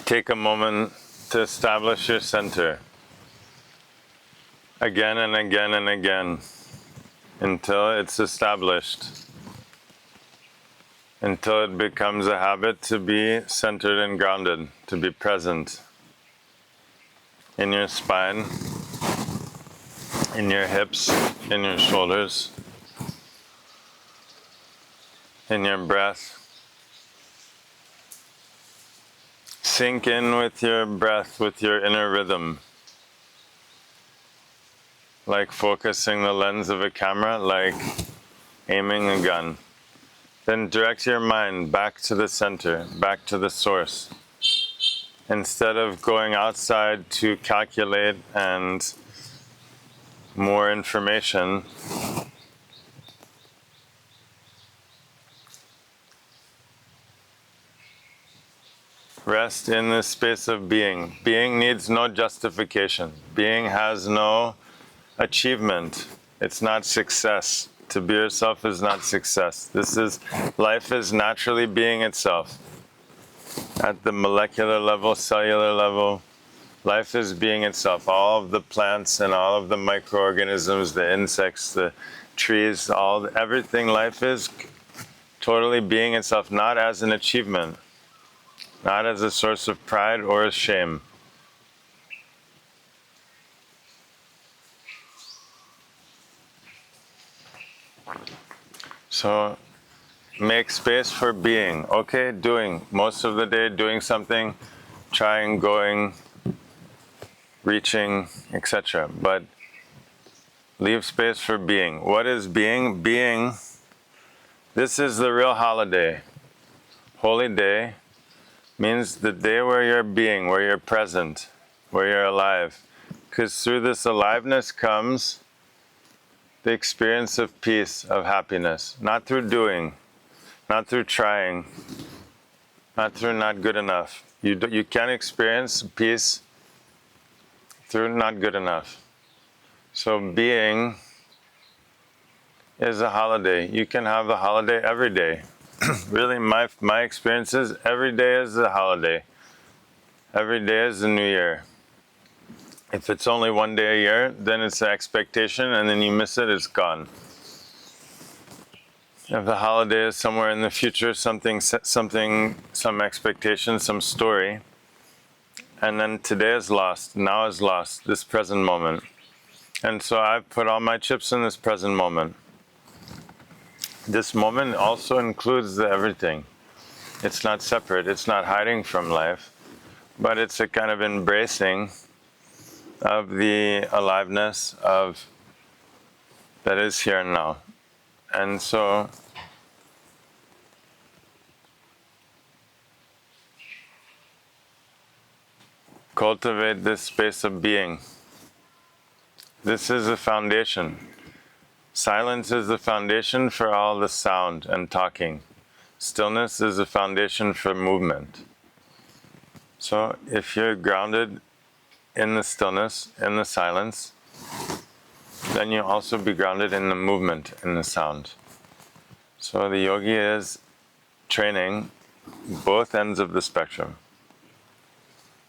Take a moment to establish your center again and again and again until it's established, until it becomes a habit to be centered and grounded, to be present in your spine, in your hips, in your shoulders, in your breath. Sink in with your breath, with your inner rhythm, like focusing the lens of a camera, like aiming a gun. Then direct your mind back to the center, back to the source. Instead of going outside to calculate and more information, rest in this space of being. Being needs no justification. Being has no achievement. It's not success. To be yourself is not success. Life is naturally being itself. At the molecular level, cellular level, life is being itself. All of the plants and all of the microorganisms, the insects, the trees, everything life is totally being itself, not as an achievement, not as a source of pride or shame. So make space for being. Okay, doing. Most of the day doing something, trying, going, reaching, etc. But leave space for being. What is being? Being, this is the real holiday. Holy day means the day where you're being, where you're present, where you're alive. Because through this aliveness comes the experience of peace, of happiness. Not through doing, not through trying, not through not good enough. You can experience peace through not good enough. So being is a holiday. You can have a holiday every day. Really, my experience is every day is a holiday. Every day is a new year. If it's only one day a year, then it's an expectation, and then you miss it, it's gone. If the holiday is somewhere in the future, some expectation, some story, and then today is lost, now is lost, this present moment. And so I've put all my chips in this present moment. This moment also includes everything. It's not separate, it's not hiding from life, but it's a kind of embracing of the aliveness of that is here and now. And so cultivate this space of being. This is the foundation. Silence is the foundation for all the sound and talking. Stillness is the foundation for movement. So if you're grounded in the stillness, in the silence, then you'll also be grounded in the movement, in the sound. So the yogi is training both ends of the spectrum.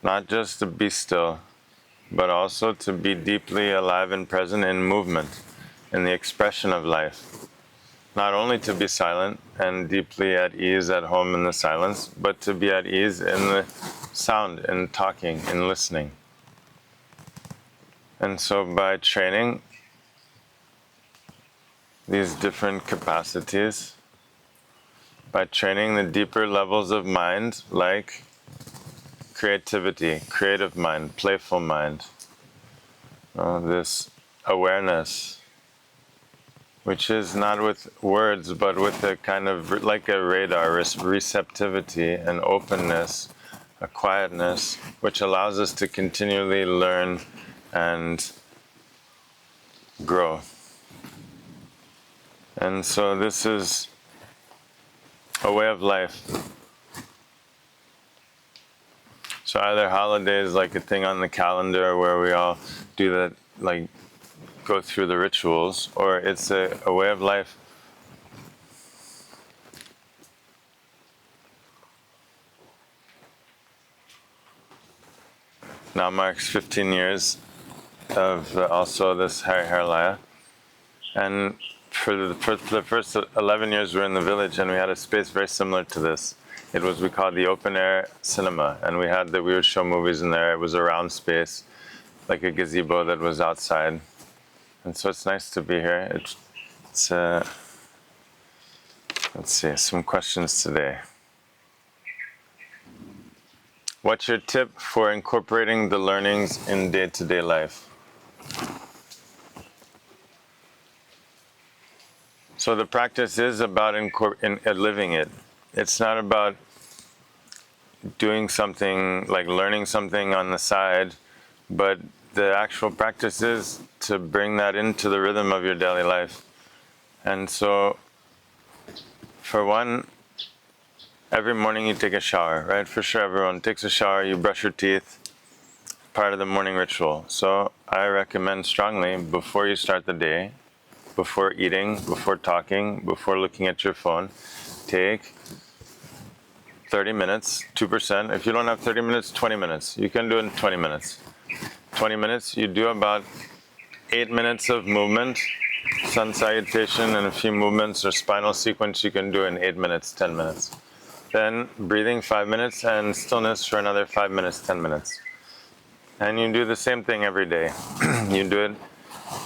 Not just to be still, but also to be deeply alive and present in movement, in the expression of life. Not only to be silent and deeply at ease at home in the silence, but to be at ease in the sound, in talking, in listening. And so by training these different capacities, by training the deeper levels of mind, like creativity, creative mind, playful mind, this awareness, which is not with words, but with a kind of like a radar, receptivity and openness, a quietness, which allows us to continually learn and grow. And so this is a way of life. So either holidays, like a thing on the calendar where we all do that, like go through the rituals, or it's a way of life. Now marks 15 years of also this Harlaya. And for the first 11 years we were in the village, and we had a space very similar to this. It was, we called the open air cinema, and we would show movies in there. It was a round space, like a gazebo that was outside. And so it's nice to be here. It's let's see, some questions today. What's your tip for incorporating the learnings in day-to-day life? So the practice is about living it. It's not about doing something, like learning something on the side, but the actual practice is to bring that into the rhythm of your daily life. And so, for one, every morning you take a shower, right? For sure, everyone takes a shower, you brush your teeth, part of the morning ritual. So I recommend strongly, before you start the day, before eating, before talking, before looking at your phone, take 30 minutes, 2%. If you don't have 30 minutes, 20 minutes. You can do it in 20 minutes. 20 minutes, you do about 8 minutes of movement, sun salutation, and a few movements or spinal sequence you can do in 8 minutes, 10 minutes. Then breathing 5 minutes and stillness for another 5 minutes, 10 minutes. And you do the same thing every day. You do it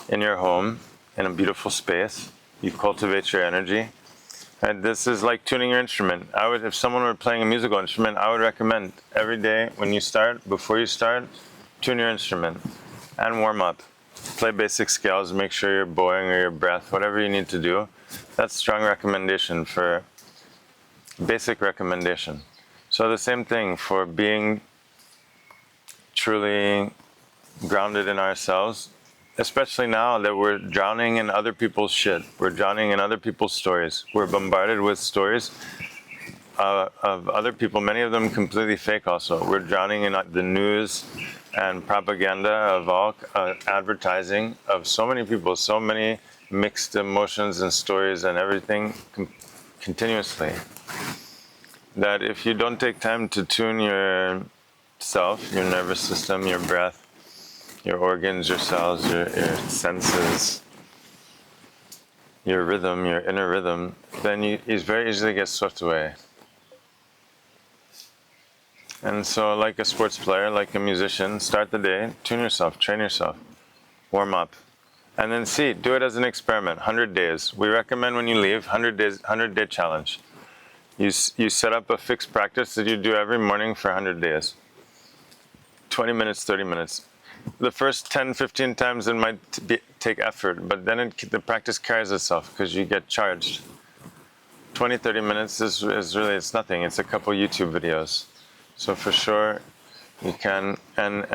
in your home, in a beautiful space. You cultivate your energy. And this is like tuning your instrument. If someone were playing a musical instrument, I would recommend every day when you start, before you start, tune your instrument and warm up. Play basic scales, make sure you're bowing or your breath, whatever you need to do. That's strong recommendation for basic recommendation. So the same thing for being truly grounded in ourselves, especially now that we're drowning in other people's shit. We're drowning in other people's stories. We're bombarded with stories of other people, many of them completely fake also. We're drowning in the news and propaganda of all advertising of so many people, so many mixed emotions and stories and everything continuously, that if you don't take time to tune yourself, your nervous system, your breath, your organs, your cells, your senses, your rhythm, your inner rhythm, then you very easily get swept away. And so like a sports player, like a musician, start the day, tune yourself, train yourself, warm up, and then do it as an experiment, 100 days. We recommend when you leave, 100-day challenge. You set up a fixed practice that you do every morning for 100 days. 20 minutes, 30 minutes. The first 10, 15 times it might take effort, but then the practice carries itself because you get charged. 20, 30 minutes is really, it's nothing. It's a couple YouTube videos. So for sure, you can, and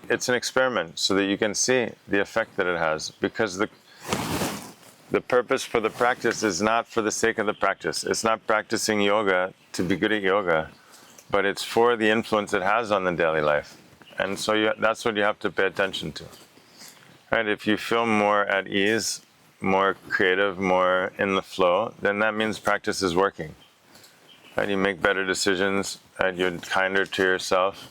it's an experiment so that you can see the effect that it has, because the purpose for the practice is not for the sake of the practice. It's not practicing yoga to be good at yoga, but it's for the influence it has on the daily life. And so that's what you have to pay attention to. Right? If you feel more at ease, more creative, more in the flow, then that means practice is working. Right? You make better decisions, right? You're kinder to yourself.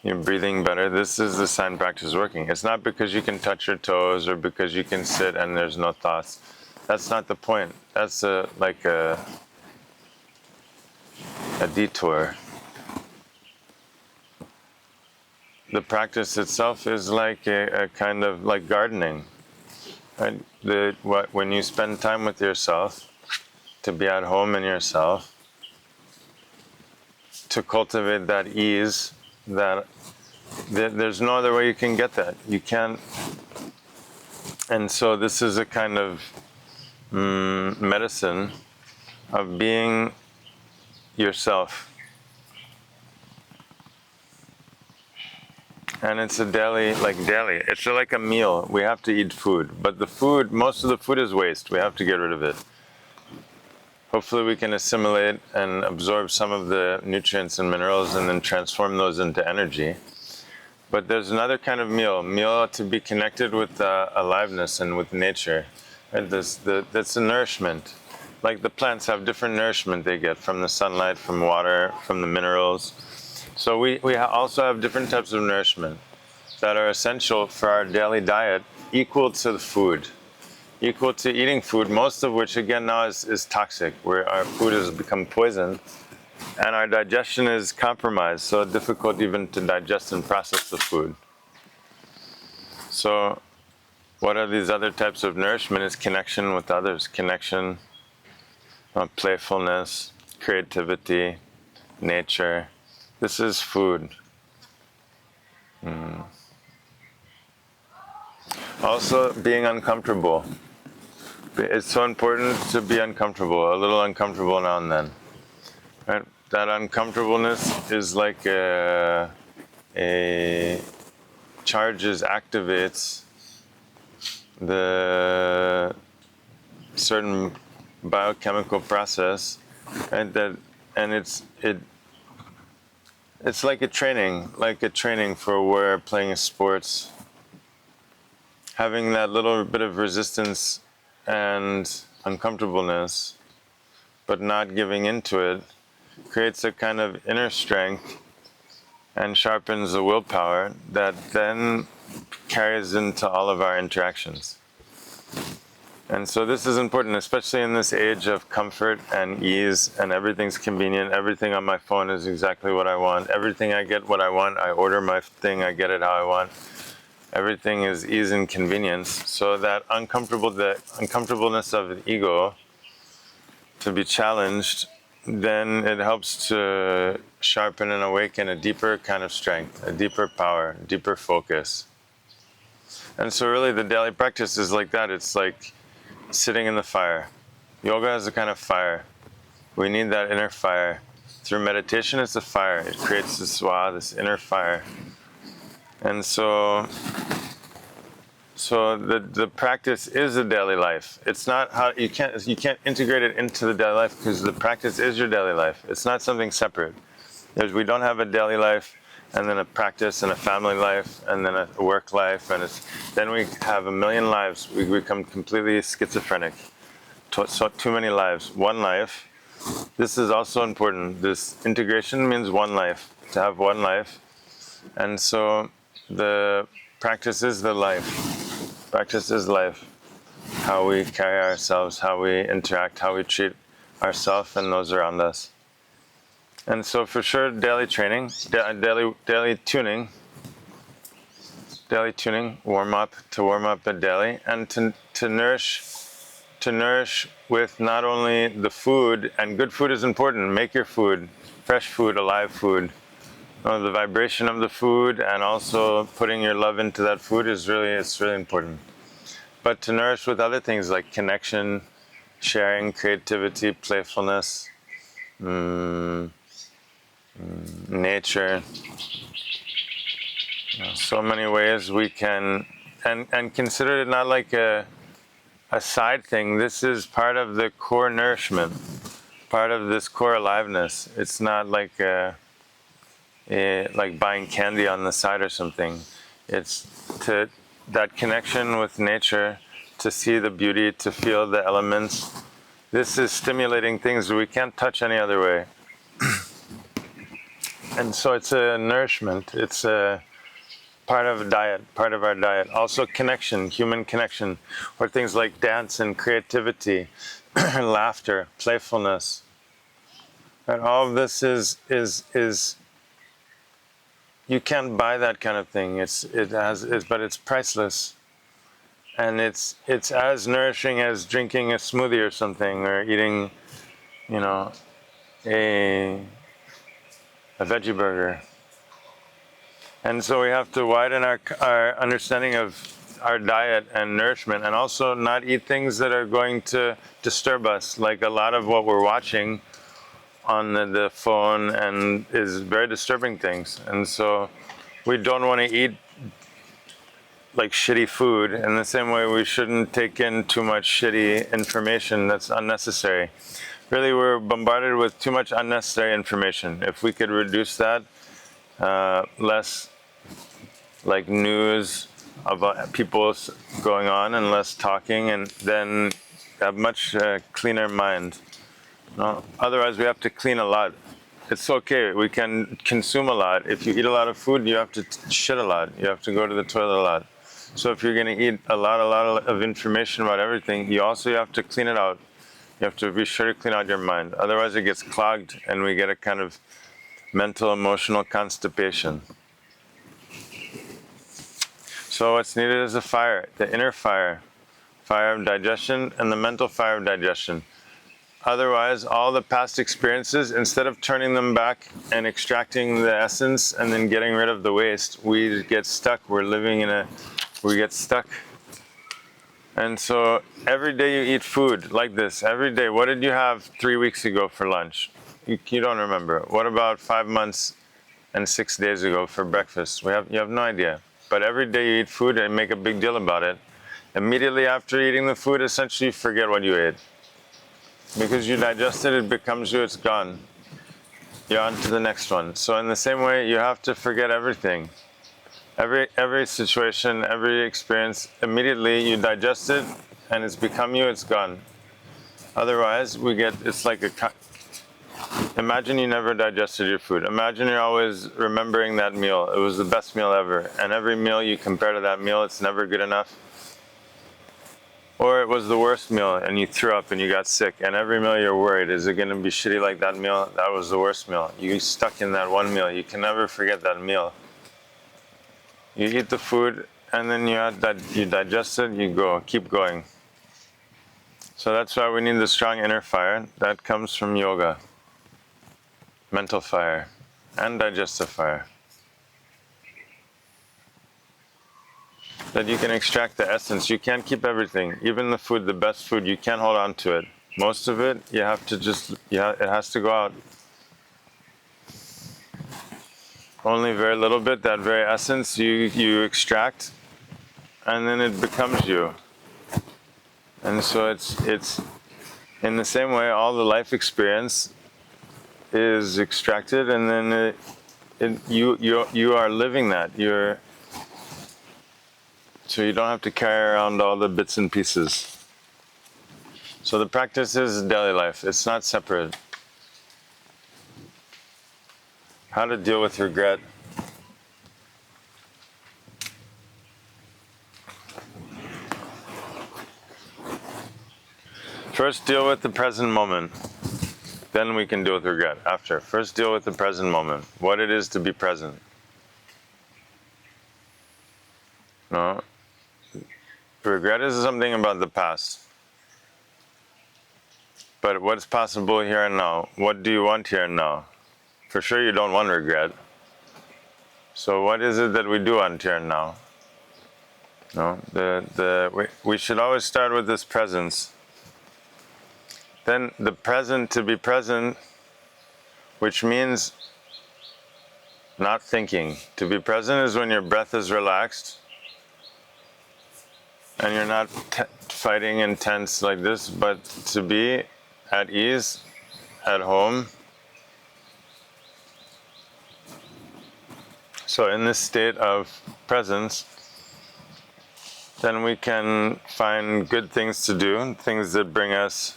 You're breathing better. This is the sign practice is working. It's not because you can touch your toes or because you can sit and there's no thoughts. That's not the point. That's like a detour. The practice itself is like a kind of like gardening. Right? When you spend time with yourself, to be at home in yourself, to cultivate that ease, there's no other way you can get that. You can't. And so this is a kind of medicine of being yourself. And it's a daily. It's like a meal. We have to eat food, but most of the food is waste. We have to get rid of it. hopefully we can assimilate and absorb some of the nutrients and minerals and then transform those into energy. But there's another kind of meal to be connected with aliveness and with nature. And that's a nourishment. Like the plants have different nourishment they get from the sunlight, from water, from the minerals. So we also have different types of nourishment that are essential for our daily diet, equal to the food, equal to eating food, most of which again now is toxic, where our food has become poison and our digestion is compromised, so difficult even to digest and process the food. So what are these other types of nourishment? Is connection with others, connection, playfulness, creativity, nature. This is food. Also, being uncomfortable. It's so important to be uncomfortable, a little uncomfortable now and then. Right? That uncomfortableness is like activates the certain biochemical process, and it's like a training for where playing sports. Having that little bit of resistance and uncomfortableness, but not giving into it, creates a kind of inner strength and sharpens the willpower that then carries into all of our interactions. And so this is important, especially in this age of comfort and ease, and everything's convenient. Everything on my phone is exactly what I want. Everything I get what I want. I order my thing, I get it how I want. Everything is ease and convenience. So that the uncomfortableness of the ego to be challenged, then it helps to sharpen and awaken a deeper kind of strength, a deeper power, deeper focus. And so really the daily practice is like that. It's like sitting in the fire. Yoga has a kind of fire. We need that inner fire. Through meditation, it's a fire. It creates this inner fire. And so the practice is the daily life. It's not how you can't integrate it into the daily life, because the practice is your daily life. It's not something separate. We don't have a daily life and then a practice and a family life and then a work life, and then we have a million lives. We become completely schizophrenic. So too many lives. One life. This is also important. This integration means one life. To have one life. And so the practice is the life. Practice is life. How we carry ourselves, how we interact, how we treat ourselves and those around us. And so for sure, daily training, daily tuning, warm up the daily, and to nourish with not only the food, and good food is important. Make your food, fresh food, alive food. The vibration of the food and also putting your love into that food is really important. But to nourish with other things like connection, sharing, creativity, playfulness, nature. So many ways we can, and consider it not like a side thing. This is part of the core nourishment, part of this core aliveness. It's not like like buying candy on the side or something. It's that connection with nature, to see the beauty, to feel the elements. This is stimulating things we can't touch any other way. And so it's a nourishment. It's a part of our diet. Also connection, human connection, or things like dance and creativity, laughter, playfulness. And all of this is you can't buy that kind of thing. But it's priceless, and it's as nourishing as drinking a smoothie or something, or eating, a veggie burger. And so we have to widen our understanding of our diet and nourishment, and also not eat things that are going to disturb us, like a lot of what we're watching on the phone and is very disturbing things. And so we don't want to eat like shitty food. In the same way, we shouldn't take in too much shitty information that's unnecessary. really we're bombarded with too much unnecessary information. If we could reduce that, less like news about people going on and less talking, and then have much cleaner mind. No? Otherwise, we have to clean a lot. It's okay. We can consume a lot. If you eat a lot of food, you have to shit a lot. You have to go to the toilet a lot. So if you're going to eat a lot of information about everything, you also have to clean it out. You have to be sure to clean out your mind. Otherwise, it gets clogged, and we get a kind of mental, emotional constipation. So what's needed is a fire, the inner fire of digestion, and the mental fire of digestion. Otherwise, all the past experiences, instead of turning them back and extracting the essence and then getting rid of the waste, we get stuck. We get stuck. And so every day you eat food like this, every day. What did you have 3 weeks ago for lunch? You don't remember. What about 5 months and 6 days ago for breakfast? You have no idea. But every day you eat food and make a big deal about it. Immediately after eating the food, essentially you forget what you ate. Because you digest it, it becomes you, it's gone. You're on to the next one. So in the same way, you have to forget everything. Every situation, every experience, immediately you digest it, and it's become you, it's gone. Otherwise, it's like imagine you never digested your food. Imagine you're always remembering that meal. It was the best meal ever. And every meal you compare to that meal, it's never good enough. Or it was the worst meal and you threw up and you got sick, and every meal you're worried, is it going to be shitty like that meal? That was the worst meal. You stuck in that one meal. You can never forget that meal. You eat the food and then you digest it, you keep going. So that's why we need the strong inner fire. That comes from yoga. Mental fire and digestive fire. That you can extract the essence. You can't keep everything. Even the food, the best food, you can't hold on to it. Most of it, you have to it has to go out. Only very little bit, that very essence, you extract, and then it becomes you. And so it's in the same way, all the life experience is extracted, and then you are living that. So you don't have to carry around all the bits and pieces. So the practice is daily life. It's not separate. How to deal with regret. First, deal with the present moment. Then we can deal with regret after. First, deal with the present moment. What it is to be present. No? Regret is something about the past. But what's possible here and now? What do you want here and now? For sure you don't want regret. So what is it that we do want here and now? No? We should always start with this presence. Then the present, to be present, which means not thinking. To be present is when your breath is relaxed and you're not fighting and tense like this, but to be at ease, at home. So in this state of presence, then we can find good things to do, things that bring us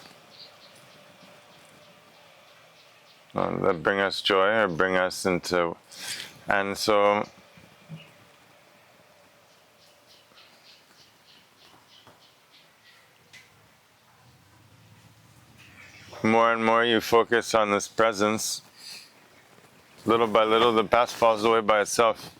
joy or bring us into, and so more and more you focus on this presence, little by little the past falls away by itself.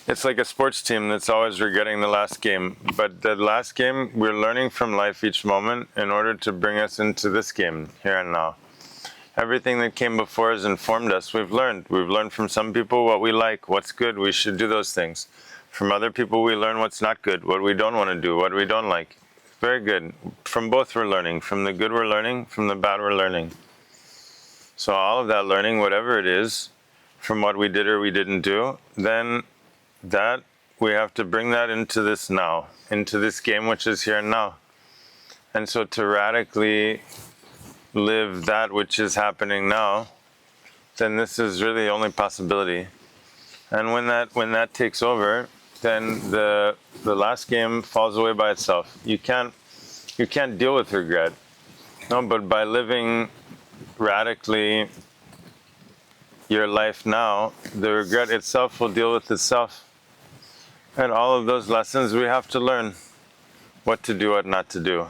It's like a sports team that's always regretting the last game, but the last game, we're learning from life each moment in order to bring us into this game, here and now. Everything that came before has informed us. We've learned from some people what we like, what's good, we should do those things. From other people we learn what's not good, what we don't want to do, what we don't like. Very good. From both we're learning. From the good we're learning, from the bad we're learning. So all of that learning, whatever it is, from what we did or we didn't do, then that we have to bring that into this now, into this game which is here and now. And so to radically live that which is happening now, then this is really the only possibility. And when that takes over, then the last game falls away by itself. You can't deal with regret. No, but by living radically your life now, the regret itself will deal with itself. And all of those lessons we have to learn what to do, what not to do.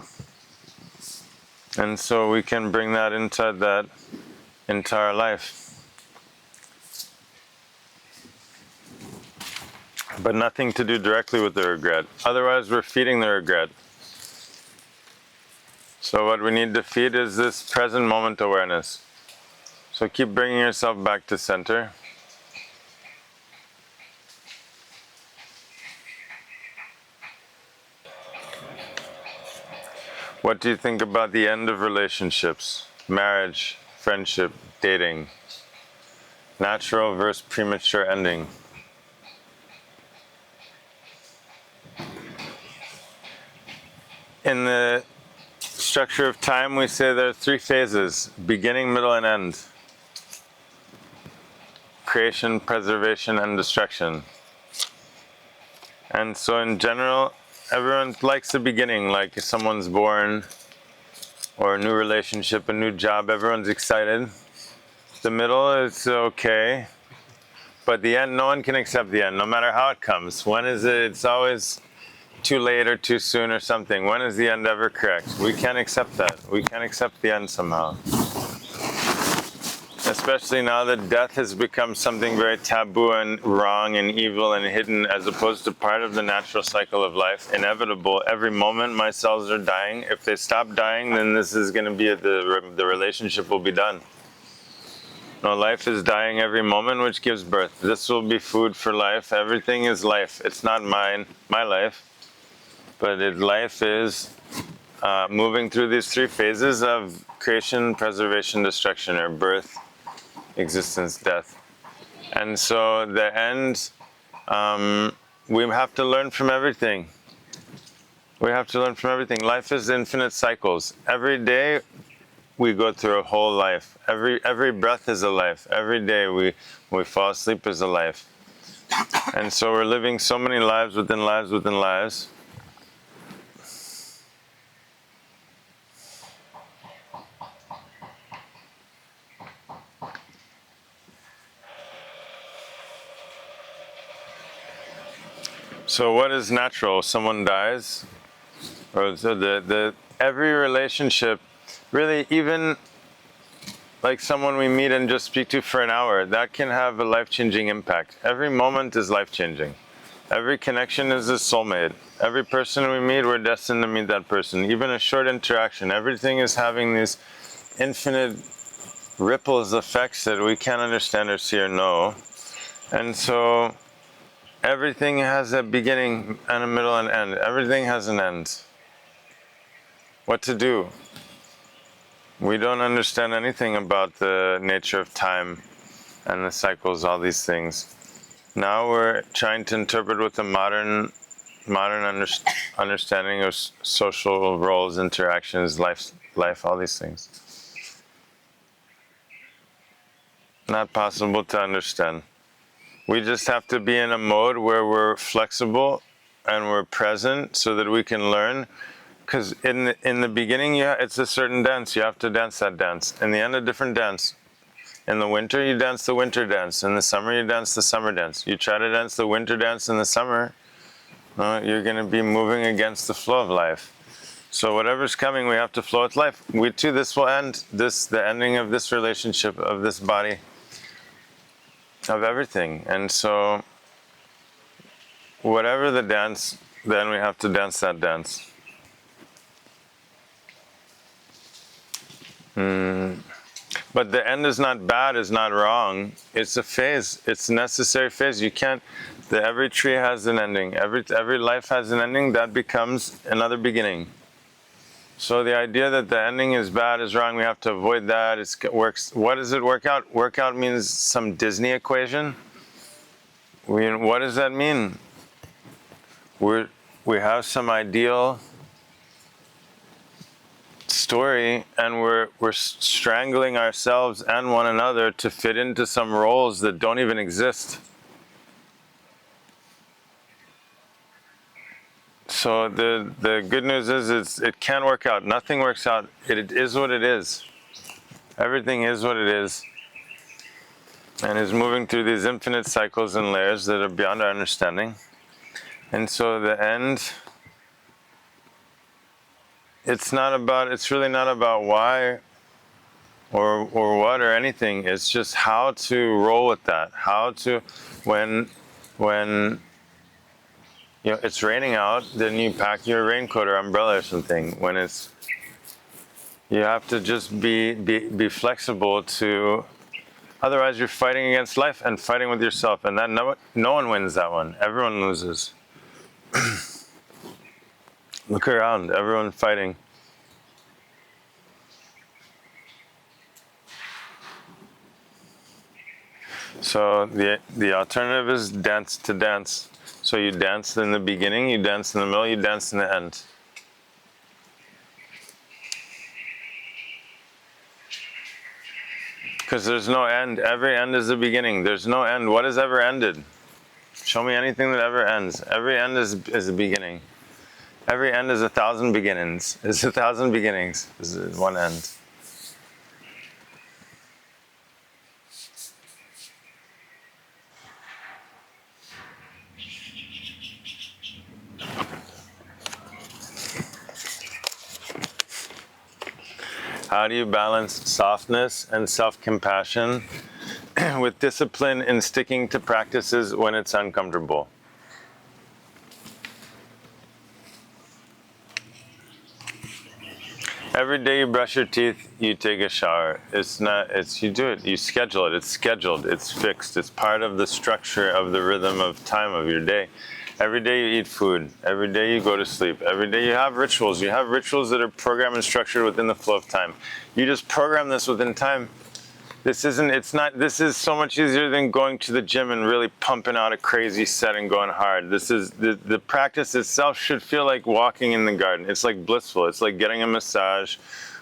And so we can bring that into our life. But nothing to do directly with the regret. Otherwise, we're feeding the regret. So what we need to feed is this present moment awareness. So keep bringing yourself back to center. What do you think about the end of relationships? Marriage, friendship, dating. Natural versus premature ending. In the structure of time, we say there are 3 phases: beginning, middle, and end. Creation, preservation, and destruction. And so in general, everyone likes the beginning, like if someone's born, or a new relationship, a new job, everyone's excited. The middle is okay, but the end, no one can accept the end, no matter how it comes. When is it? It's always too late or too soon or something. When is the end ever correct? We can't accept that. We can't accept the end somehow. Especially now that death has become something very taboo and wrong and evil and hidden, as opposed to part of the natural cycle of life, inevitable. Every moment my cells are dying. If they stop dying, then this is going to be the relationship will be done. No, life is dying every moment, which gives birth. This will be food for life. Everything is life. It's not my life, but life is moving through these 3 phases of creation, preservation, destruction, or birth, existence, death. And so the end, we have to learn from everything. We have to learn from everything. Life is infinite cycles. Every day we go through a whole life. Every breath is a life. Every day we fall asleep is a life. And so we're living so many lives within lives within lives. So what is natural? Someone dies, or so every relationship, really, even like someone we meet and just speak to for an hour, that can have a life-changing impact. Every moment is life-changing. Every connection is a soulmate. Every person we meet, we're destined to meet that person. Even a short interaction, everything is having these infinite ripples, effects that we can't understand or see or know. And so everything has a beginning and a middle and end. Everything has an end. What to do? We don't understand anything about the nature of time and the cycles, all these things. Now we're trying to interpret with a modern understanding of social roles, interactions, life, all these things. Not possible to understand. We just have to be in a mode where we're flexible and we're present so that we can learn. Because in the beginning, it's a certain dance. You have to dance that dance. In the end, a different dance. In the winter, you dance the winter dance. In the summer, you dance the summer dance. You try to dance the winter dance in the summer, you're going to be moving against the flow of life. So whatever's coming, we have to flow with life. We too, this will end. The ending of this relationship, of this body, of everything. And so whatever the dance, then we have to dance that dance. But the end is not bad, is not wrong. It's a phase. It's a necessary phase. You can't. Every tree has an ending. Every life has an ending. That becomes another beginning. So the idea that the ending is bad, is wrong, we have to avoid that. It works. What does it work out? Work out means some Disney equation. What does that mean? We have some ideal story, and we're strangling ourselves and one another to fit into some roles that don't even exist. So the good news is it can work out. Nothing works out. It is what it is. Everything is what it is, and is moving through these infinite cycles and layers that are beyond our understanding. And so the end, it's really not about why or what or anything. It's just how to roll with that. How to, when it's raining out, then you pack your raincoat or umbrella or something. When you have to just be flexible to, otherwise you're fighting against life and fighting with yourself, and that no one wins that one. Everyone loses. Look around, everyone fighting. So the alternative is dance to dance. So you dance in the beginning, you dance in the middle, you dance in the end. Because there's no end. Every end is the beginning. There's no end. What has ever ended? Show me anything that ever ends. Every end is a beginning. Every end is 1,000 beginnings. It's 1,000 beginnings. This is one end. How do you balance softness and self-compassion with discipline in sticking to practices when it's uncomfortable? Every day you brush your teeth, you take a shower. You do it, you schedule it, it's scheduled, it's fixed, it's part of the structure of the rhythm of time of your day. Every day you eat food, every day you go to sleep, every day you have rituals. You have rituals that are programmed and structured within the flow of time. You just program this within time. This is so much easier than going to the gym and really pumping out a crazy set and going hard. This is, the practice itself should feel like walking in the garden. It's like blissful. It's like getting a massage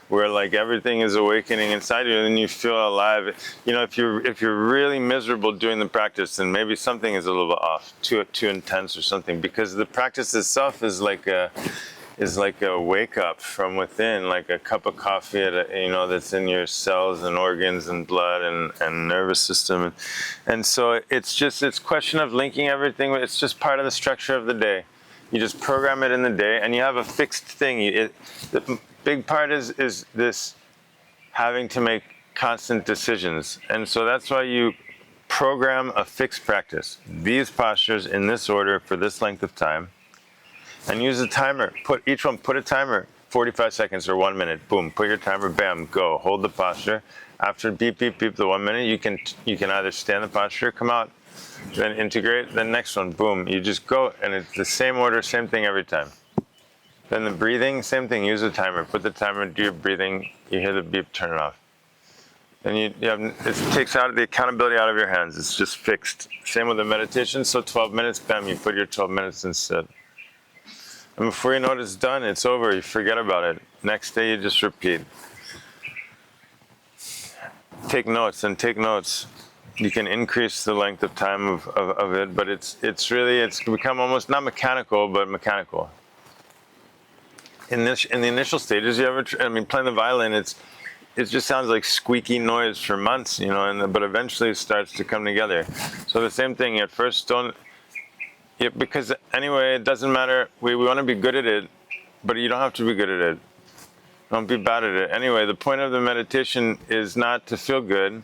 where like everything is awakening inside you and you feel alive. If you're really miserable doing the practice, then maybe something is a little bit off, too intense or something, because the practice itself is like a wake up from within, like a cup of coffee that's in your cells and organs and blood and nervous system. And so it's question of linking everything. It's just part of the structure of the day. You just program it in the day and you have a fixed thing. The big part is this having to make constant decisions. And so that's why you program a fixed practice. These postures in this order for this length of time. And use a timer. Put a timer, 45 seconds or 1 minute. Boom, put your timer, bam, go. Hold the posture. After beep, beep, beep, the 1 minute, you can either stay in the posture, come out, then integrate, then next one, boom. You just go, and it's the same order, same thing every time. Then the breathing, same thing, use a timer. Put the timer, do your breathing, you hear the beep, turn it off. Then it takes out the accountability out of your hands. It's just fixed. Same with the meditation, so 12 minutes, bam, you put your 12 minutes instead. And before you know it, it's done, it's over, you forget about it. Next day, you just repeat. Take notes. You can increase the length of time of it, but it's become almost not mechanical, but mechanical. In the initial stages, playing the violin, it just sounds like squeaky noise for months, but eventually it starts to come together. So the same thing, at first because anyway, it doesn't matter. We want to be good at it, but you don't have to be good at it. Don't be bad at it. Anyway, the point of the meditation is not to feel good,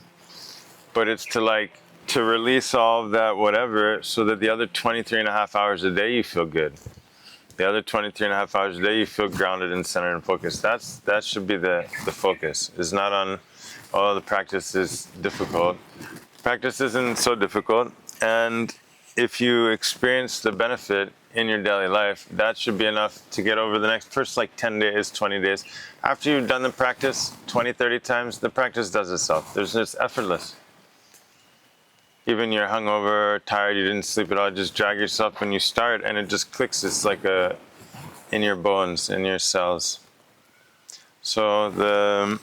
but it's to release all of that whatever, so that the other 23 and a half hours a day you feel good. The other 23 and a half hours a day you feel grounded and centered and focused. That should be the focus. It's not on, the practice is difficult. Practice isn't so difficult, and if you experience the benefit in your daily life, that should be enough to get over the first 10 days, 20 days. After you've done the practice 20, 30 times, the practice does itself. It's effortless. Even you're hungover, tired, you didn't sleep at all, just drag yourself when you start and it just clicks. It's like in your bones, in your cells. So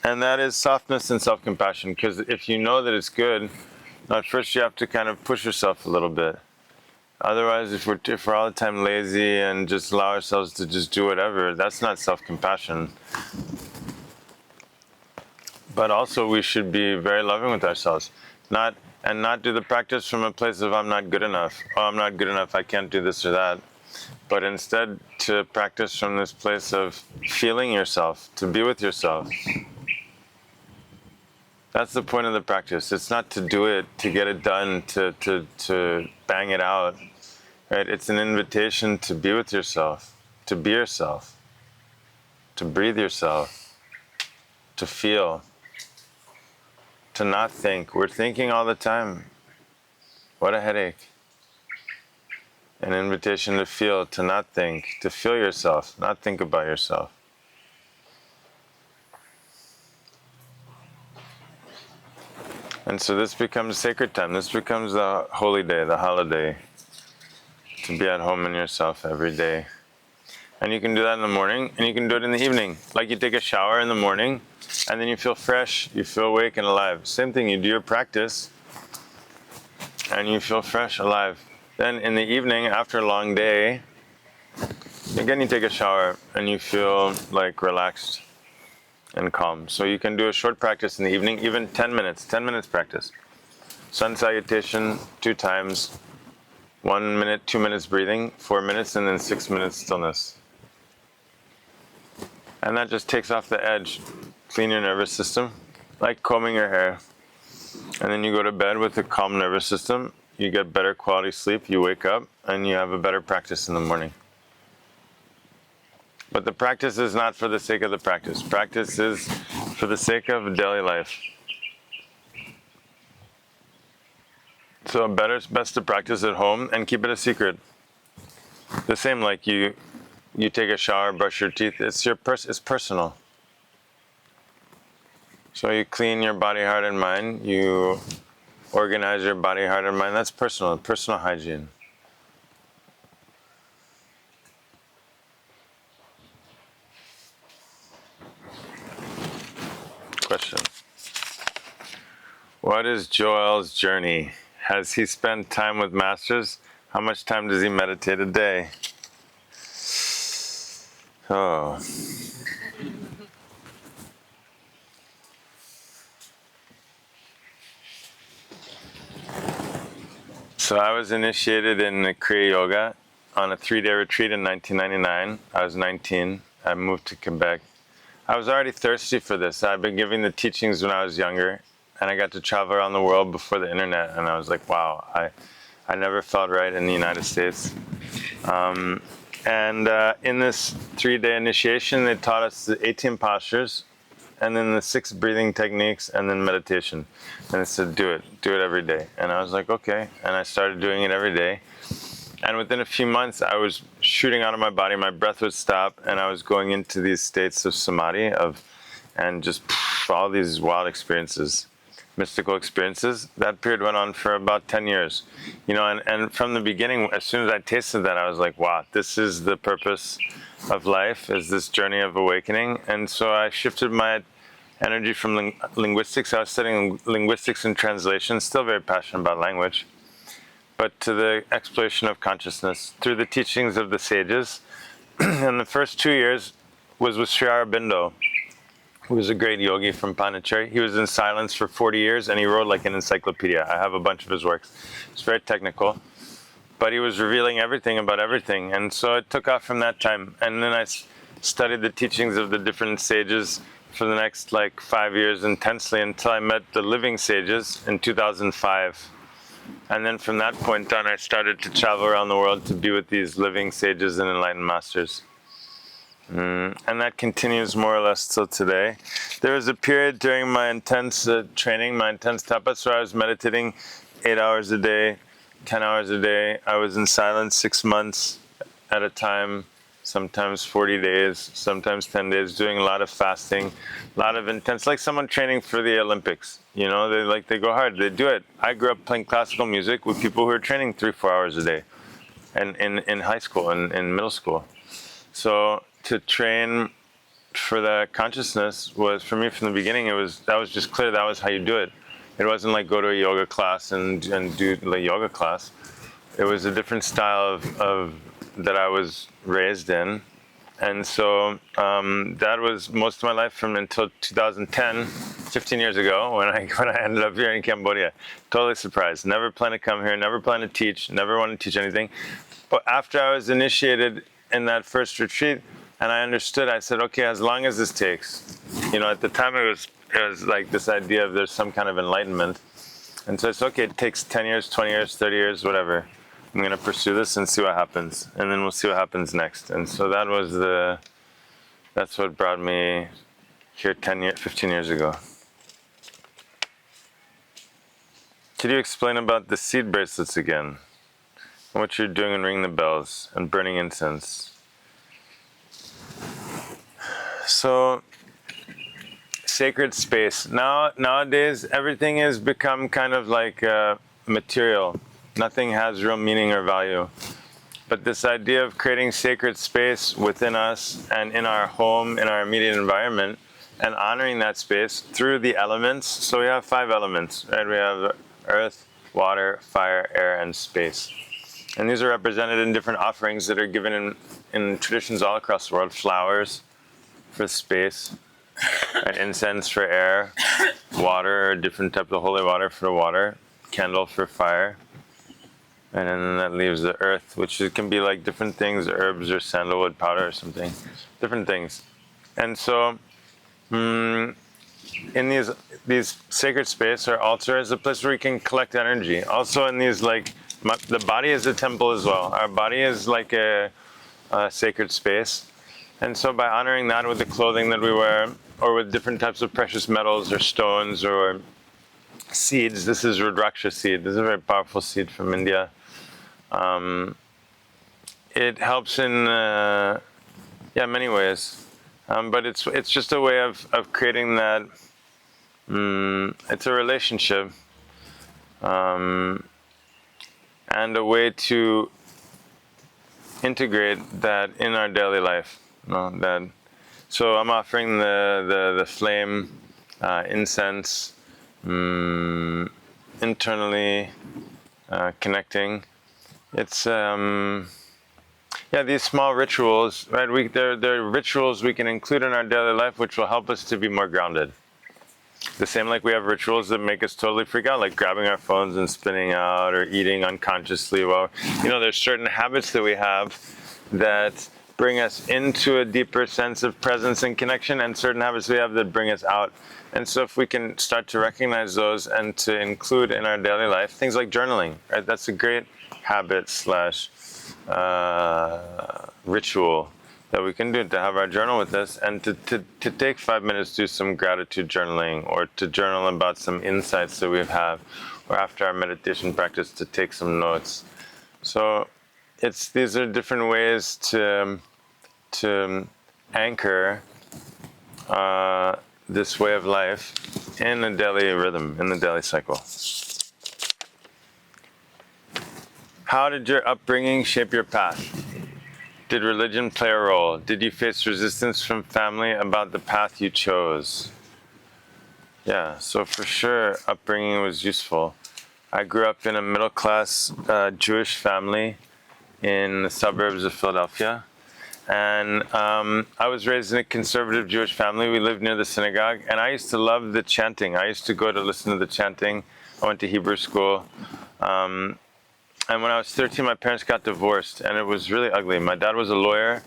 and that is softness and self-compassion, because if you know that it's good, at first you have to kind of push yourself a little bit. Otherwise, if we're all the time lazy and just allow ourselves to just do whatever, that's not self-compassion. But also we should be very loving with ourselves, not do the practice from a place of I'm not good enough. Oh, I'm not good enough, I can't do this or that. But instead to practice from this place of feeling yourself, to be with yourself. That's the point of the practice. It's not to do it, to get it done, to bang it out. Right? It's an invitation to be with yourself, to be yourself, to breathe yourself, to feel, to not think. We're thinking all the time. What a headache. An invitation to feel, to not think, to feel yourself, not think about yourself. And so this becomes sacred time. This becomes the holy day, the holiday, to be at home in yourself every day. And you can do that in the morning, and you can do it in the evening. Like you take a shower in the morning, and then you feel fresh, you feel awake and alive. Same thing, you do your practice, and you feel fresh, alive. Then in the evening, after a long day, again you take a shower, and you feel like relaxed and calm. So you can do a short practice in the evening, even 10 minutes practice. Sun salutation 2 times, 1 minute, 2 minutes breathing, 4 minutes, and then 6 minutes stillness. And that just takes off the edge, clean your nervous system, like combing your hair. And then you go to bed with a calm nervous system, you get better quality sleep, you wake up, and you have a better practice in the morning. But the practice is not for the sake of the practice. Practice is for the sake of daily life. So best to practice at home and keep it a secret. The same like you take a shower, brush your teeth. It's personal. So you clean your body, heart, and mind. You organize your body, heart, and mind. That's personal hygiene. Question. What is Joel's journey? Has he spent time with masters? How much time does he meditate a day? Oh. So I was initiated in Kriya Yoga on a 3-day retreat in 1999. I was 19. I moved to Quebec. I was already thirsty for this. I'd been giving the teachings when I was younger, and I got to travel around the world before the internet, and I was like, wow, I never felt right in the United States. In this 3-day initiation, they taught us the 18 postures, and then the 6 breathing techniques, and then meditation. And they said, do it every day. And I was like, okay. And I started doing it every day. And within a few months, I was shooting out of my body, my breath would stop, and I was going into these states of samadhi, and just all these wild experiences, mystical experiences. That period went on for about 10 years. And from the beginning, as soon as I tasted that, I was like, wow, this is the purpose of life, is this journey of awakening. And so I shifted my energy from linguistics. I was studying linguistics and translation, still very passionate about language, but to the exploration of consciousness through the teachings of the sages. And the first 2 years was with Sri Aurobindo, who was a great yogi from Pondicherry. He was in silence for 40 years, and he wrote like an encyclopedia. I have a bunch of his works. It's very technical, but he was revealing everything about everything. And so it took off from that time. And then I studied the teachings of the different sages for the next 5 years intensely, until I met the living sages in 2005. And then from that point on, I started to travel around the world to be with these living sages and enlightened masters. And that continues more or less till today. There was a period during my intense training, my intense tapas, where I was meditating 8 hours a day, 10 hours a day. I was in silence 6 months at a time, sometimes 40 days, sometimes 10 days, doing a lot of fasting, a lot of intense, like someone training for the Olympics. They go hard, they do it. I grew up playing classical music with people who are training 3-4 hours a day, and in high school and in middle school. So to train for the consciousness was, for me from the beginning, that was just clear. That was how you do it. It wasn't like go to a yoga class and do the yoga class. It was a different style of that I was raised in. And so that was most of my life from until 2010, 15 years ago, when I ended up here in Cambodia. Totally surprised. Never planned to come here, never planned to teach, never wanted to teach anything. But after I was initiated in that first retreat, and I understood, I said, okay, as long as this takes. At the time it was like this idea of there's some kind of enlightenment. And so it's okay, it takes 10 years, 20 years, 30 years, whatever. I'm going to pursue this and see what happens. And then we'll see what happens next. And so that's what brought me here 15 years ago. Could you explain about the seed bracelets again? And what you're doing in ringing the bells and burning incense? So, sacred space. Nowadays, everything has become kind of like material. Nothing has real meaning or value. But this idea of creating sacred space within us and in our home, in our immediate environment, and honoring that space through the elements. So we have 5 elements, right? We have earth, water, fire, air, and space. And these are represented in different offerings that are given in traditions all across the world. Flowers for space, right? Incense for air, water, or different type of holy water for water, candle for fire. And then that leaves the earth, which can be like different things, herbs or sandalwood powder or something, different things. And so, in these sacred space, our altar is a place where we can collect energy. Also in these, the body is a temple as well. Our body is like a sacred space. And so by honoring that with the clothing that we wear, or with different types of precious metals or stones or seeds, this is Rudraksha seed. This is a very powerful seed from India. It helps in many ways, but it's just a way of creating that. It's a relationship, and a way to integrate that in our daily life. So I'm offering the flame, incense, internally connecting. It's these small rituals, right? They're rituals we can include in our daily life, which will help us to be more grounded. The same like we have rituals that make us totally freak out, like grabbing our phones and spinning out, or eating unconsciously. Well, there's certain habits that we have that bring us into a deeper sense of presence and connection, and certain habits we have that bring us out. And so if we can start to recognize those and to include in our daily life, things like journaling, right? That's a great habit / ritual that we can do, to have our journal with us, and to take 5 minutes to do some gratitude journaling, or to journal about some insights that we have, or after our meditation practice to take some notes. So these are different ways to anchor this way of life in the daily rhythm, in the daily cycle. How did your upbringing shape your path? Did religion play a role? Did you face resistance from family about the path you chose? Yeah, so for sure, upbringing was useful. I grew up in a middle-class Jewish family in the suburbs of Philadelphia. And I was raised in a conservative Jewish family. We lived near the synagogue, and I used to love the chanting. I used to go to listen to the chanting. I went to Hebrew school. And when I was 13, my parents got divorced, and it was really ugly. My dad was a lawyer,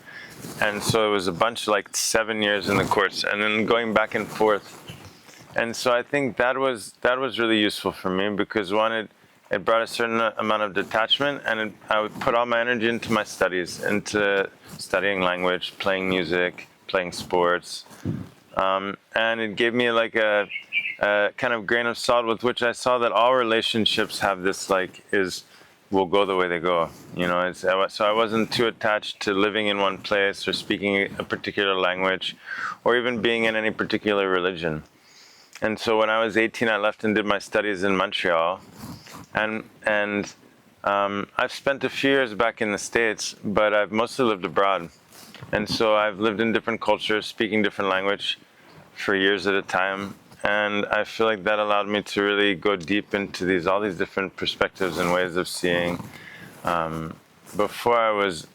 and so it was a bunch, 7 years in the courts, and then going back and forth. And so I think that was really useful for me, because one, it brought a certain amount of detachment, and I would put all my energy into my studies, into studying language, playing music, playing sports. And it gave me a kind of grain of salt with which I saw that all relationships have this will go the way they go. So I wasn't too attached to living in one place or speaking a particular language or even being in any particular religion. And so when I was 18, I left and did my studies in Montreal. And I've spent a few years back in the States, but I've mostly lived abroad. And so I've lived in different cultures, speaking different language for years at a time. And I feel like that allowed me to really go deep into all these different perspectives and ways of seeing. Before I was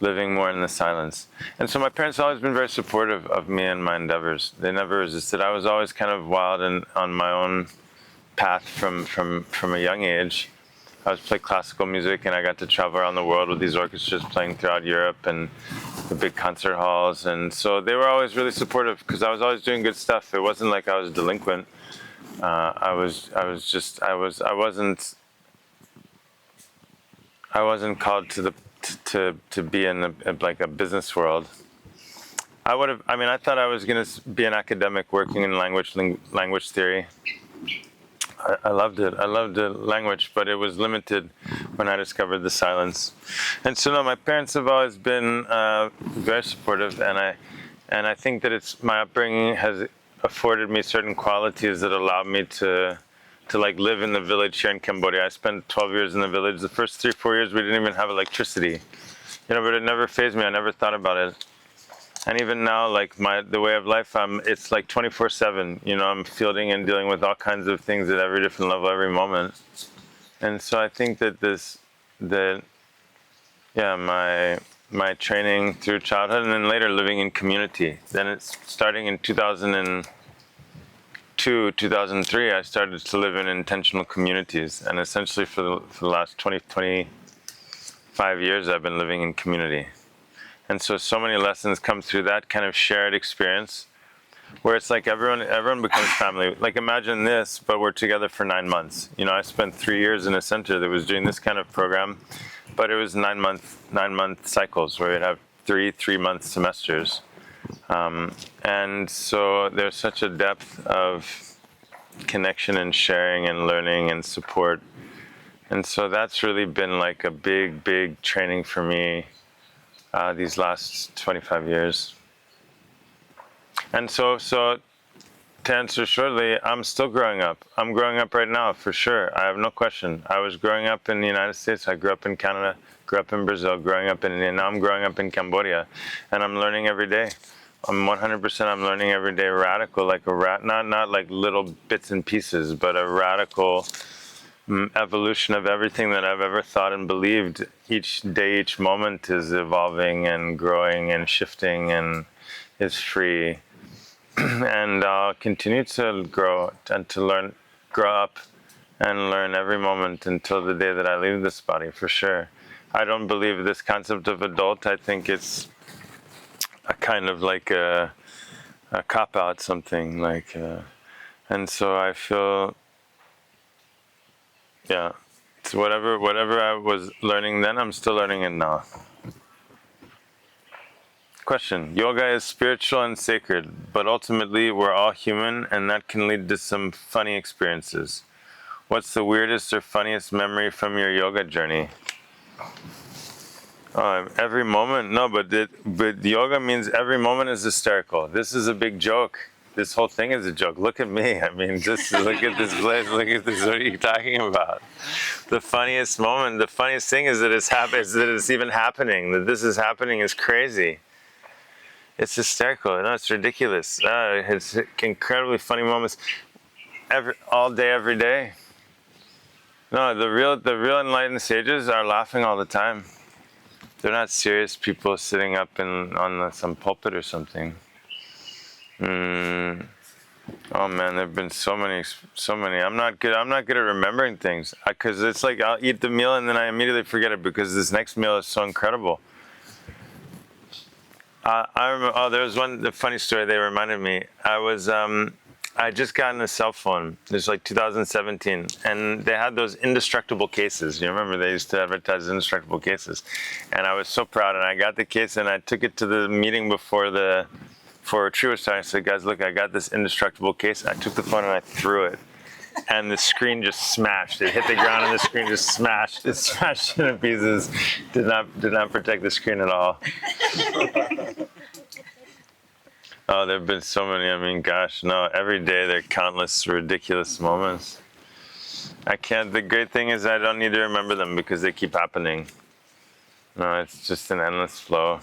living more in the silence. And so my parents have always been very supportive of me and my endeavors. They never resisted. I was always kind of wild and on my own path from a young age. I was playing classical music, and I got to travel around the world with these orchestras playing throughout Europe and the big concert halls. And so they were always really supportive because I was always doing good stuff. It wasn't like I was delinquent. I wasn't called to be in like a business world. I thought I was going to be an academic working in language theory. I loved it. I loved the language, but it was limited when I discovered the silence. And so, no, my parents have always been very supportive, and I think that my upbringing has afforded me certain qualities that allowed me to like live in the village here in Cambodia. I spent 12 years in the village. The first 3-4 years, we didn't even have electricity, but it never fazed me. I never thought about it. And even now, like the way of life, it's like 24/7. I'm fielding and dealing with all kinds of things at every different level, every moment. And so I think that my training through childhood and then later living in community. Then it's starting in 2002, 2003, I started to live in intentional communities. And essentially for the last 25 years, I've been living in community. And so many lessons come through that kind of shared experience where it's like everyone becomes family. Like imagine this, but we're together for 9 months. I spent 3 years in a center that was doing this kind of program, but it was 9-month cycles where we'd have 3-month semesters. And so there's such a depth of connection and sharing and learning and support. And so that's really been like a big, big training for me these last 25 years. And so to answer shortly, I'm still growing up. I'm growing up right now, for sure. I have no question. I was growing up in the United States. I grew up in Canada, grew up in Brazil, growing up in India. Now I'm growing up in Cambodia, and I'm learning every day. I'm 100%. I'm learning every day, radical, like not like little bits and pieces, but a radical evolution of everything that I've ever thought and believed. Each day, each moment is evolving and growing and shifting and is free. And I'll continue to grow and to grow up and learn every moment until the day that I leave this body, for sure. I don't believe this concept of adult. I think it's a kind of like a cop-out, something like, and so I feel, it's whatever I was learning then, I'm still learning it now. Question: yoga is spiritual and sacred, but ultimately we're all human, and that can lead to some funny experiences. What's the weirdest or funniest memory from your yoga journey? Every moment? No, but yoga means every moment is hysterical. This is a big joke. This whole thing is a joke. Look at me. I mean, just look at this place. Look at this. What are you talking about? The funniest moment, the funniest thing is that it's even happening. That this is happening is crazy. It's hysterical. No, it's ridiculous. It's incredibly funny moments. All day, every day. No, the real enlightened sages are laughing all the time. They're not serious people sitting up on some pulpit or something. Oh man, there've been so many. I'm not good at remembering things because it's like I'll eat the meal and then I immediately forget it because this next meal is so incredible. I remember. There was the funny story. They reminded me. I just gotten a cell phone. It was like 2017, and they had those indestructible cases. You remember they used to advertise indestructible cases, and I was so proud. And I got the case, and I took it to the meeting for a retreat was starting. I said, "Guys, look, I got this indestructible case." I took the phone and I threw it, and the screen just smashed. It hit the ground, and the screen just smashed. It smashed into pieces. Did not protect the screen at all. Oh, there have been so many. I mean, gosh, no. Every day there are countless ridiculous moments. I can't. The great thing is I don't need to remember them because they keep happening. No, it's just an endless flow.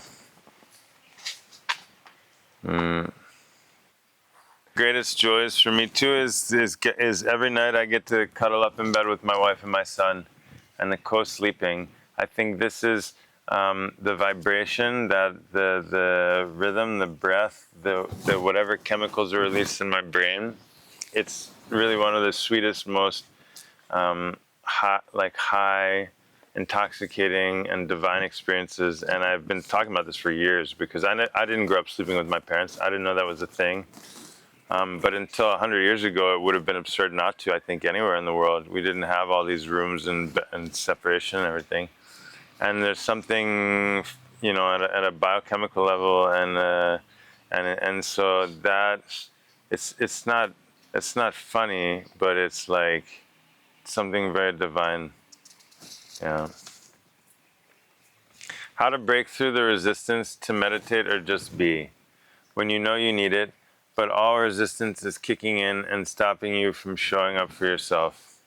Greatest joys for me too is every night I get to cuddle up in bed with my wife and my son, and the co-sleeping. I think this is the vibration, that the rhythm, the breath, the whatever chemicals are released in my brain. It's really one of the sweetest, most high, intoxicating, and divine experiences. And I've been talking about this for years because I didn't grow up sleeping with my parents. I didn't know that was a thing. But until 100 years ago, it would have been absurd not to, I think, anywhere in the world. We didn't have all these rooms and separation and everything. And there's something, at a biochemical level, and so that it's not funny, but it's like something very divine. Yeah. How to break through the resistance to meditate or just be, when you know you need it, but all resistance is kicking in and stopping you from showing up for yourself.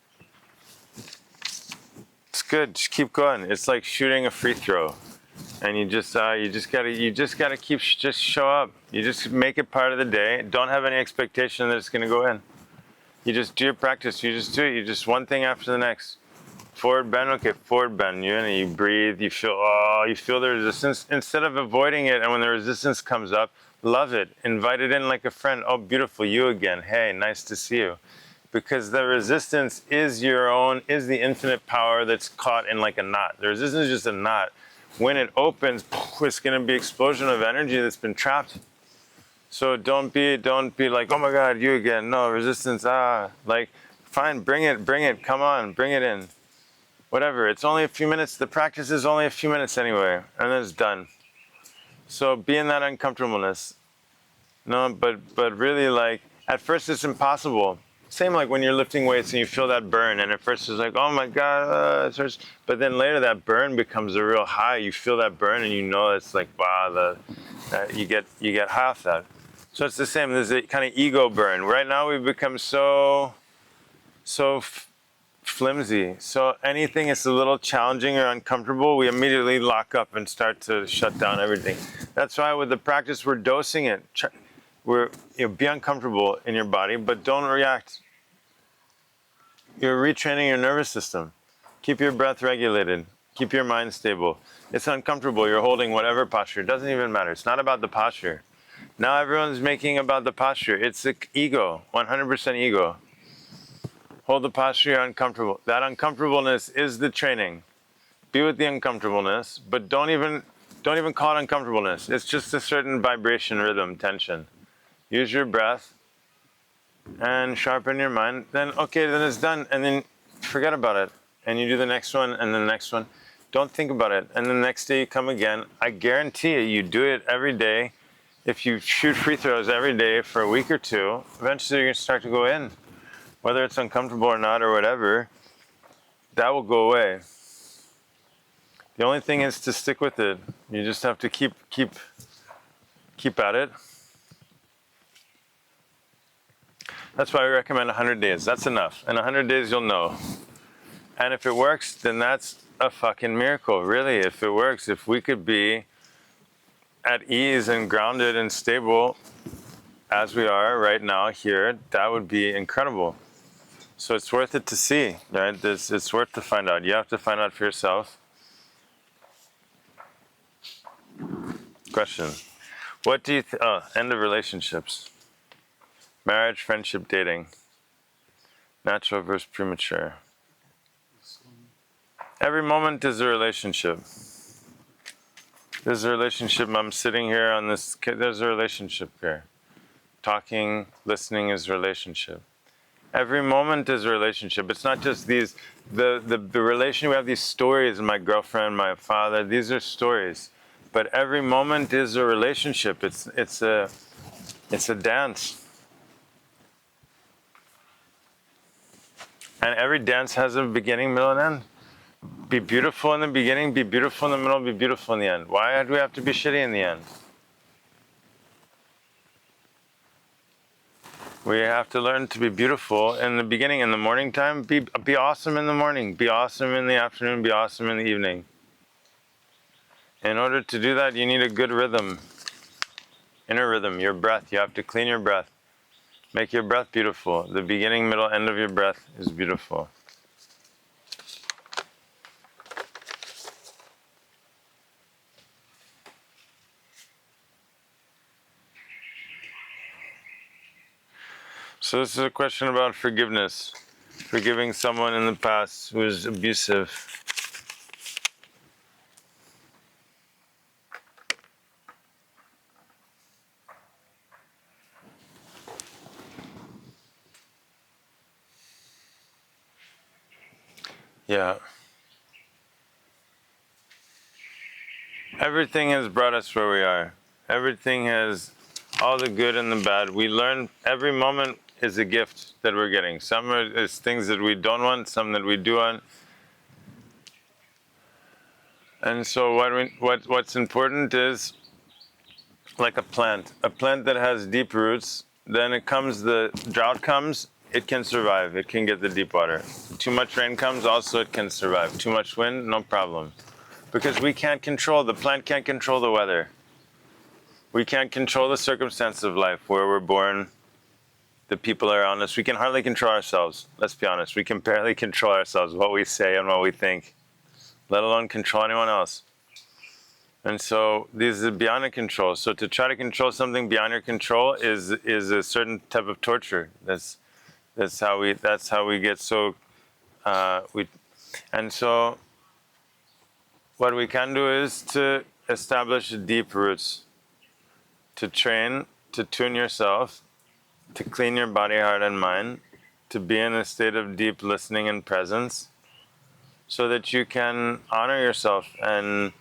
It's good. Just keep going. It's like shooting a free throw, and you just gotta keep just show up. You just make it part of the day. Don't have any expectation that it's gonna go in. You just do your practice. You just do it. You just one thing after the next. Forward bend, okay, forward bend. You breathe. You feel the resistance. Instead of avoiding it, and when the resistance comes up, love it. Invite it in like a friend. Oh, beautiful, you again. Hey, nice to see you. Because the resistance is the infinite power that's caught in like a knot. The resistance is just a knot. When it opens, it's going to be an explosion of energy that's been trapped. So don't be like, oh my God, you again. No, resistance, fine, bring it, come on, bring it in. Whatever, it's only a few minutes. The practice is only a few minutes anyway, and then it's done. So be in that uncomfortableness. No, but really, like, at first it's impossible. Same like when you're lifting weights and you feel that burn, and at first it's like, oh my God, it hurts. But then later that burn becomes a real high. You feel that burn, and you know it's like, wow, you get high off that. So it's the same. There's a kind of ego burn. Right now we've become so flimsy. So anything is a little challenging or uncomfortable, we immediately lock up and start to shut down everything. That's why with the practice, we're dosing it. Be uncomfortable in your body, but don't react. You're retraining your nervous system. Keep your breath regulated. Keep your mind stable. It's uncomfortable. You're holding whatever posture. It doesn't even matter. It's not about the posture. Now everyone's making about the posture. It's the ego, 100% ego. Hold the posture, you're uncomfortable. That uncomfortableness is the training. Be with the uncomfortableness, but don't even call it uncomfortableness. It's just a certain vibration, rhythm, tension. Use your breath and sharpen your mind. Then it's done, and then forget about it. And you do the next one and the next one. Don't think about it. And the next day you come again. I guarantee you do it every day. If you shoot free throws every day for a week or two, eventually you're going to start to go in. Whether it's uncomfortable or not or whatever, that will go away. The only thing is to stick with it. You just have to keep at it. That's why we recommend 100 days. That's enough. In 100 days, you'll know. And if it works, then that's a fucking miracle. Really, if it works, if we could be at ease and grounded and stable as we are right now here, that would be incredible. So it's worth it to see, right? It's worth to find out. You have to find out for yourself. Question. What do you end of relationships. Marriage, friendship, dating. Natural versus premature. Every moment is a relationship. There's a relationship. I'm sitting here on this, there's a relationship here. Talking, listening is a relationship. Every moment is a relationship. It's not just the relation. We have these stories, my girlfriend, my father, these are stories. But every moment is a relationship. It's a dance. And every dance has a beginning, middle, and end. Be beautiful in the beginning, be beautiful in the middle, be beautiful in the end. Why do we have to be shitty in the end? We have to learn to be beautiful in the beginning, in the morning time. Be awesome in the morning. Be awesome in the afternoon. Be awesome in the evening. In order to do that, you need a good rhythm. Inner rhythm, your breath. You have to clean your breath. Make your breath beautiful. The beginning, middle, end of your breath is beautiful. So this is a question about forgiveness. Forgiving someone in the past who is abusive. Yeah. Everything has brought us where we are. Everything has, all the good and the bad. We learn, every moment is a gift that we're getting. Some is things that we don't want, some that we do want. And so what's important is like a plant that has deep roots. Then the drought comes, it can survive. It can get the deep water. Too much rain comes, also it can survive. Too much wind, no problem. Because we can't control, the plant can't control the weather. We can't control the circumstances of life, where we're born, the people around us. We can hardly control ourselves. Let's be honest. We can barely control ourselves, what we say and what we think, let alone control anyone else. And so these are beyond our control. So to try to control something beyond your control is a certain type of torture. That's how we get so and so what we can do is to establish deep roots, to train, to tune yourself, to clean your body, heart, and mind, to be in a state of deep listening and presence, so that you can honor yourself and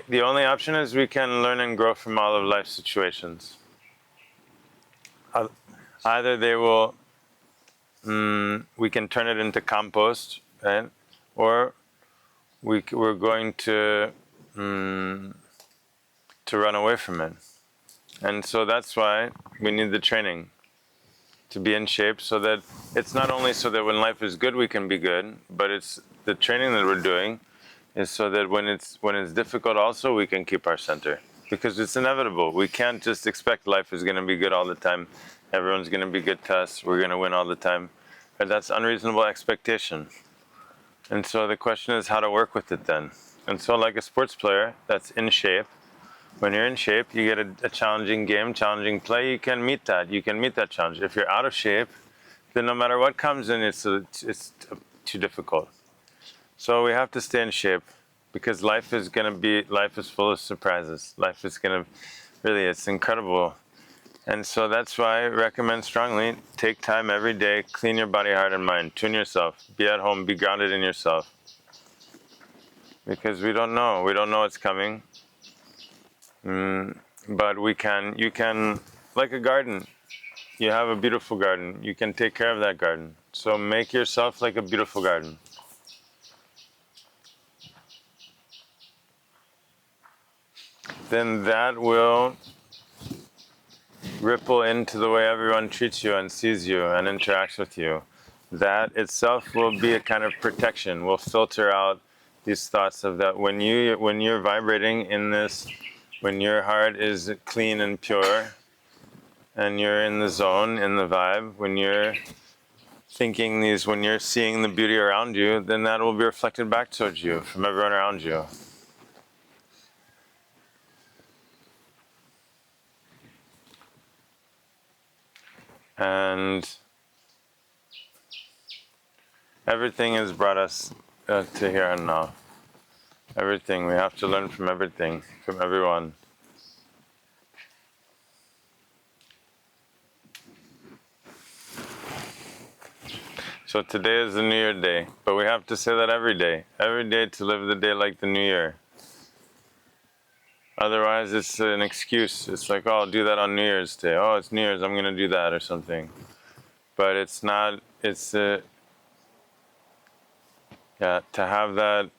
the only option is we can learn and grow from all of life's situations. Either they will, we can turn it into compost, right? Or we're going to run away from it. And so that's why we need the training to be in shape, so that it's not only so that when life is good we can be good, but it's the training that we're doing is so that when it's difficult also we can keep our center, because it's inevitable. We can't just expect life is going to be good all the time. Everyone's going to be good to us. We're going to win all the time. But that's unreasonable expectation. And so the question is how to work with it then. And so like a sports player that's in shape, when you're in shape, you get a challenging game, challenging play, you can meet that. You can meet that challenge. If you're out of shape, then no matter what comes in, it's too difficult. So we have to stay in shape, because life is full of surprises. Life is really, it's incredible. And so that's why I recommend strongly, take time every day, clean your body, heart, and mind, tune yourself, be at home, be grounded in yourself. Because we don't know what's coming. But you can, like a garden, you have a beautiful garden, you can take care of that garden. So make yourself like a beautiful garden. Then that will ripple into the way everyone treats you and sees you and interacts with you. That itself will be a kind of protection, will filter out these thoughts of that. When you're vibrating in this, when your heart is clean and pure, and you're in the zone, in the vibe, when you're thinking these, when you're seeing the beauty around you, then that will be reflected back towards you from everyone around you. And everything has brought us to here and now. Everything, we have to learn from everything, from everyone. So today is the New Year day, but we have to say that every day to live the day like the New Year. Otherwise it's an excuse. It's like, oh, I'll do that on New Year's Day. Oh, it's New Year's, I'm going to do that or something. But it's not, to have that,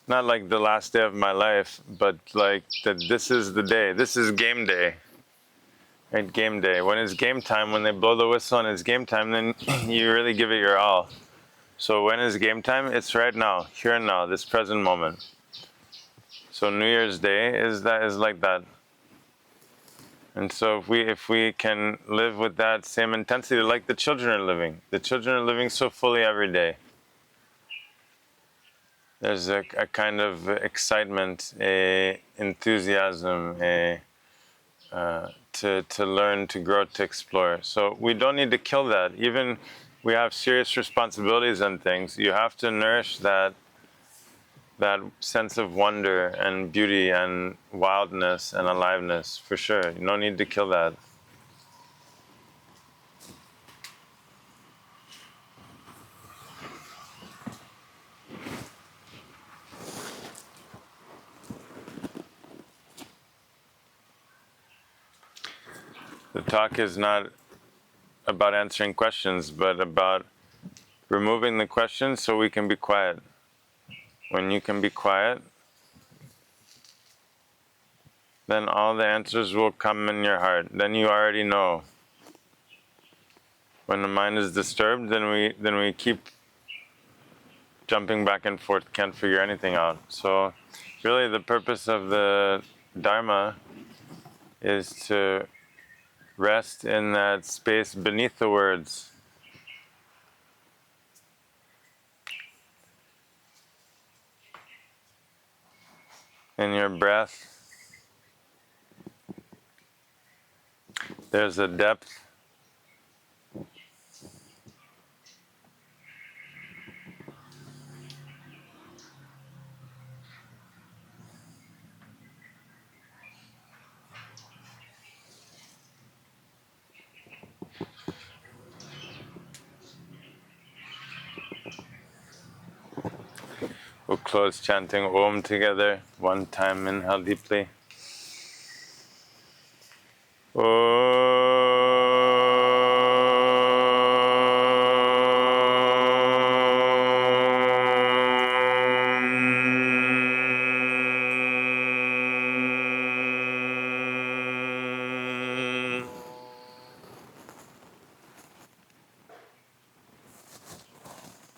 not like the last day of my life, but like that this is the day, this is game day. Right, game day. When it's game time, when they blow the whistle and it's game time, then you really give it your all. So when is game time? It's right now, here and now, this present moment. So New Year's Day is like that. And so if we can live with that same intensity, like the children are living. The children are living so fully every day. There's a kind of excitement, a enthusiasm, to learn, to grow, to explore. So we don't need to kill that. Even we have serious responsibilities and things. You have to nourish that sense of wonder and beauty and wildness and aliveness, for sure. You don't need to kill that. The talk is not about answering questions, but about removing the questions so we can be quiet. When you can be quiet, then all the answers will come in your heart. Then you already know. When the mind is disturbed, then we keep jumping back and forth, can't figure anything out. So really the purpose of the Dharma is to rest in that space beneath the words. In your breath, there's a depth. We'll close chanting Om together. One time, inhale deeply.